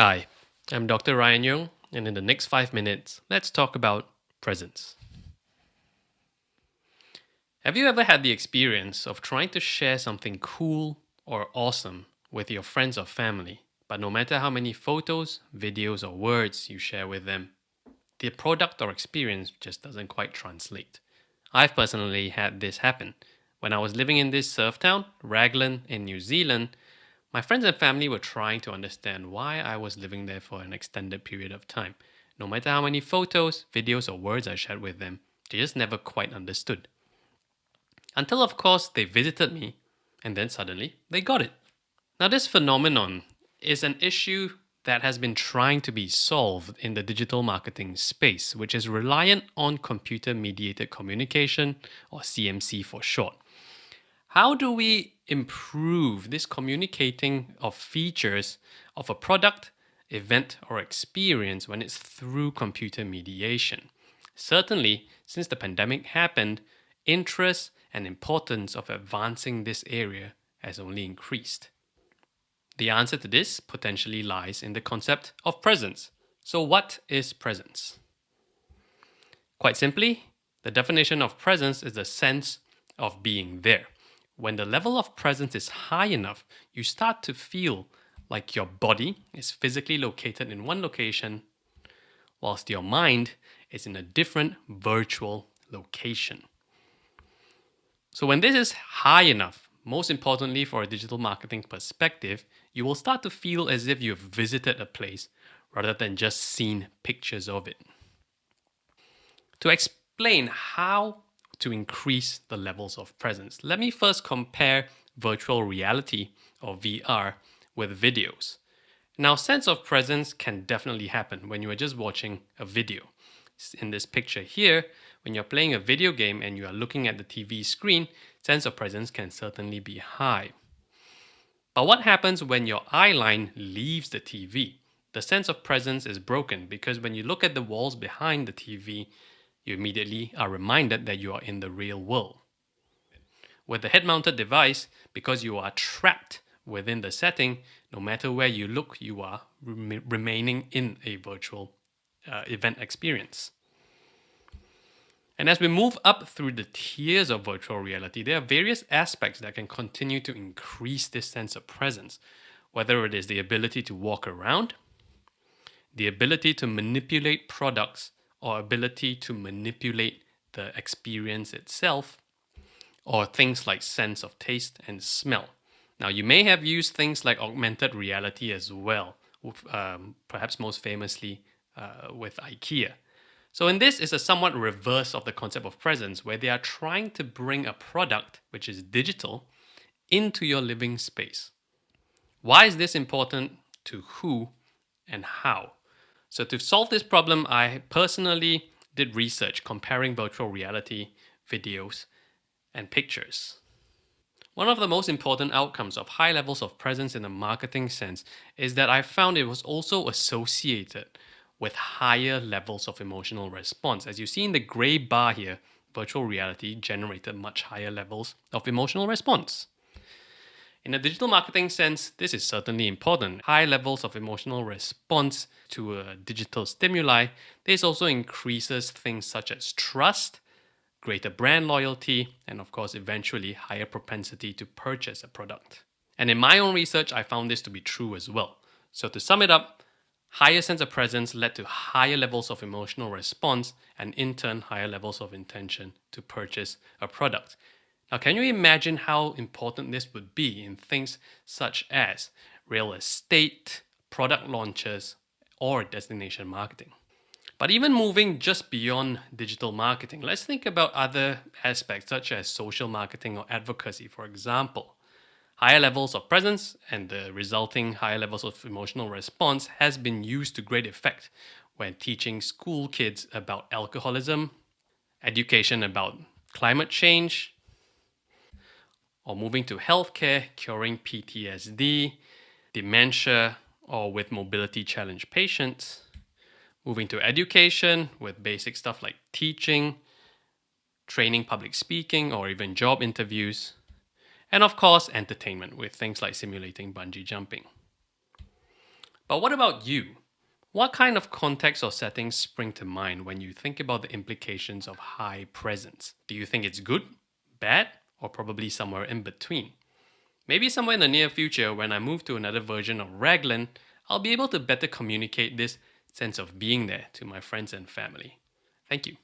Hi, I'm Dr. Ryan Young, and in the next 5 minutes, let's talk about presence. Have you ever had the experience of trying to share something cool or awesome with your friends or family, but no matter how many photos, videos, or words you share with them, the product or experience just doesn't quite translate? I've personally had this happen. When I was living in this surf town, Raglan, in New Zealand, my friends and family were trying to understand why I was living there for an extended period of time. No matter how many photos, videos, or words I shared with them, they just never quite understood. Until, of course, they visited me, and then suddenly they got it. Now, this phenomenon is an issue that has been trying to be solved in the digital marketing space, which is reliant on computer mediated communication, or CMC for short. How do we improve this communicating of features of a product, event, or experience when it's through computer mediation? Certainly, since the pandemic happened, interest and importance of advancing this area has only increased. The answer to this potentially lies in the concept of presence. So, what is presence? Quite simply, the definition of presence is the sense of being there. When the level of presence is high enough, you start to feel like your body is physically located in one location, whilst your mind is in a different virtual location. So, when this is high enough, most importantly for a digital marketing perspective, you will start to feel as if you've visited a place rather than just seen pictures of it. To explain how to increase the levels of presence, let me first compare virtual reality or VR with videos. Now, sense of presence can definitely happen when you are just watching a video. In this picture here, when you're playing a video game and you are looking at the TV screen, sense of presence can certainly be high. But what happens when your eye line leaves the TV? The sense of presence is broken because when you look at the walls behind the TV, you immediately are reminded that you are in the real world. With the head mounted device, because you are trapped within the setting, no matter where you look, you are remaining in a virtual event experience. And as we move up through the tiers of virtual reality, there are various aspects that can continue to increase this sense of presence, whether it is the ability to walk around, the ability to manipulate products, or ability to manipulate the experience itself, or things like sense of taste and smell. Now, you may have used things like augmented reality as well, perhaps most famously with IKEA. So, in this is a somewhat reverse of the concept of presence, where they are trying to bring a product which is digital into your living space. Why is this important to who and how? So, to solve this problem, I personally did research comparing virtual reality videos and pictures. One of the most important outcomes of high levels of presence in a marketing sense is that I found it was also associated with higher levels of emotional response. As you see in the gray bar here, virtual reality generated much higher levels of emotional response. In a digital marketing sense, this is certainly important. High levels of emotional response to a digital stimuli, this also increases things such as trust, greater brand loyalty, and of course, eventually higher propensity to purchase a product. And in my own research, I found this to be true as well. So to sum it up, higher sense of presence led to higher levels of emotional response and in turn, higher levels of intention to purchase a product. Now, can you imagine how important this would be in things such as real estate, product launches, or destination marketing? But even moving just beyond digital marketing, let's think about other aspects such as social marketing or advocacy, for example. Higher levels of presence and the resulting higher levels of emotional response has been used to great effect when teaching school kids about alcoholism, education about climate change, or moving to healthcare, curing PTSD, dementia, or with mobility challenged patients. Moving to education with basic stuff like teaching, training public speaking, or even job interviews. And of course, entertainment with things like simulating bungee jumping. But what about you? What kind of context or settings spring to mind when you think about the implications of high presence? Do you think it's good, bad, or probably somewhere in between? Maybe somewhere in the near future, when I move to another version of Raglan, I'll be able to better communicate this sense of being there to my friends and family. Thank you.